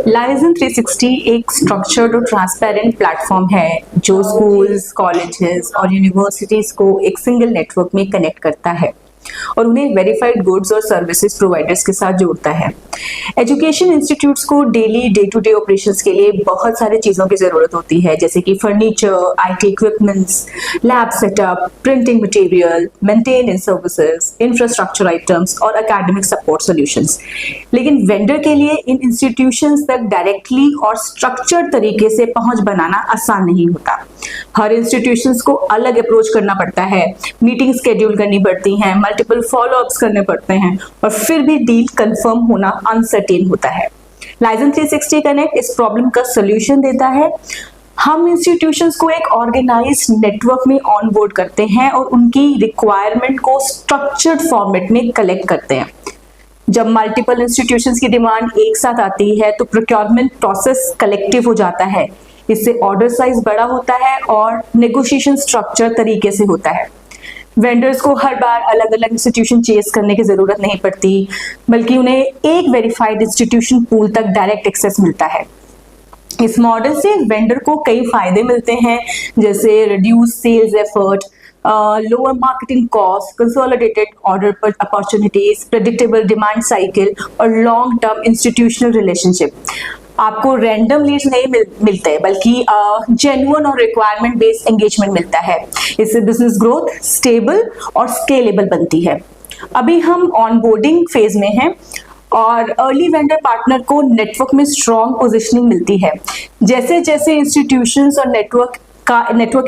Liaison 360 एक structured और transparent platform है जो स्कूल्स, कॉलेजेस और यूनिवर्सिटीज को एक सिंगल नेटवर्क में कनेक्ट करता है और उन्हें वेरीफाइड गुड्स और सर्विसेज प्रोवाइडर्स के साथ जोड़ता है। एजुकेशन इंस्टीट्यूट्स को daily day to day operations के लिए बहुत सारी चीज़ों की ज़रूरत होती है, जैसे कि furniture, IT equipments, lab setup, printing material, maintenance services, infrastructure items और एकेडमिक सपोर्ट सॉल्यूशंस। लेकिन वेंडर के लिए इन इंस्टीट्यूशंस तक डायरेक्टली और स्ट्रक्चर्ड तरीके से पहुंच बनाना आसान नहीं होता। हर इंस्टीट्यूशंस को अलग अप्रोच करना पड़ता है, मीटिंग शेड्यूल करनी पड़ती हैं, मल्टीपल फॉलोअप्स करने पड़ते हैं और फिर भी डील कंफर्म होना अनसर्टेन होता है। लाइजन 360 कनेक्ट इस प्रॉब्लम का सॉल्यूशन देता है। हम इंस्टीट्यूशंस को एक ऑर्गेनाइज्ड नेटवर्क में ऑनबोर्ड करते हैं और उनकी रिक्वायरमेंट को स्ट्रक्चर्ड फॉर्मेट में कलेक्ट करते हैं। जब मल्टीपल इंस्टीट्यूशंस की डिमांड एक साथ आती है तो प्रोक्योरमेंट प्रोसेस कलेक्टिव हो जाता है। इससे ऑर्डर साइज बड़ा होता है और नेगोशिएशन स्ट्रक्चर तरीके से होता है। वेंडर्स को हर बार अलग अलग इंस्टीट्यूशन चेस करने की जरूरत नहीं पड़ती, बल्कि उन्हें एक वेरीफाइड इंस्टीट्यूशन पूल तक डायरेक्ट एक्सेस मिलता है। इस मॉडल से वेंडर को कई फायदे मिलते हैं, जैसे reduce sales effort, lower marketing cost, consolidated order पर अपॉर्चुनिटीज, प्रेडिक्टेबल डिमांड साइकिल और लॉन्ग टर्म इंस्टीट्यूशनल रिलेशनशिप। आपको रैंडम लीड्स नहीं मिलते, बल्कि जेन्युइन और रिक्वायरमेंट बेस्ड एंगेजमेंट मिलता है। इससे बिजनेस ग्रोथ स्टेबल और स्केलेबल बनती है। अभी हम ऑनबोर्डिंग फेज में हैं और अर्ली वेंडर पार्टनर को नेटवर्क में स्ट्रॉन्ग पोजीशनिंग मिलती है। जैसे जैसे इंस्टीट्यूशंस और नेटवर्क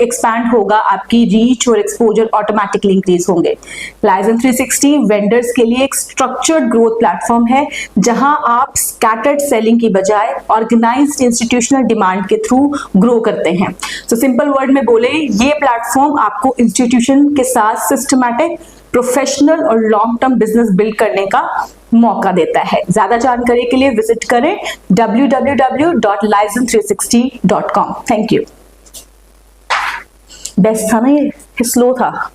एक्सपैंड होगा, आपकी रीच और एक्सपोजर ऑटोमेटिकली इंक्रीज होंगे। लाइजन 360 वेंडर्स के लिए एक स्ट्रक्चर्ड ग्रोथ प्लेटफॉर्म है, जहां आप स्कैटर्ड सेलिंग की बजाय ऑर्गेनाइज्ड इंस्टीट्यूशनल डिमांड के थ्रू ग्रो करते हैं। तो सिंपल वर्ड में बोले, ये प्लेटफॉर्म आपको इंस्टीट्यूशन के साथ सिस्टमैटिक, प्रोफेशनल और लॉन्ग टर्म बिजनेस बिल्ड करने का मौका देता है। ज्यादा जानकारी के लिए विजिट करें www.lizen360.com। Thank you. बेस्ट था ना, ये स्लो था।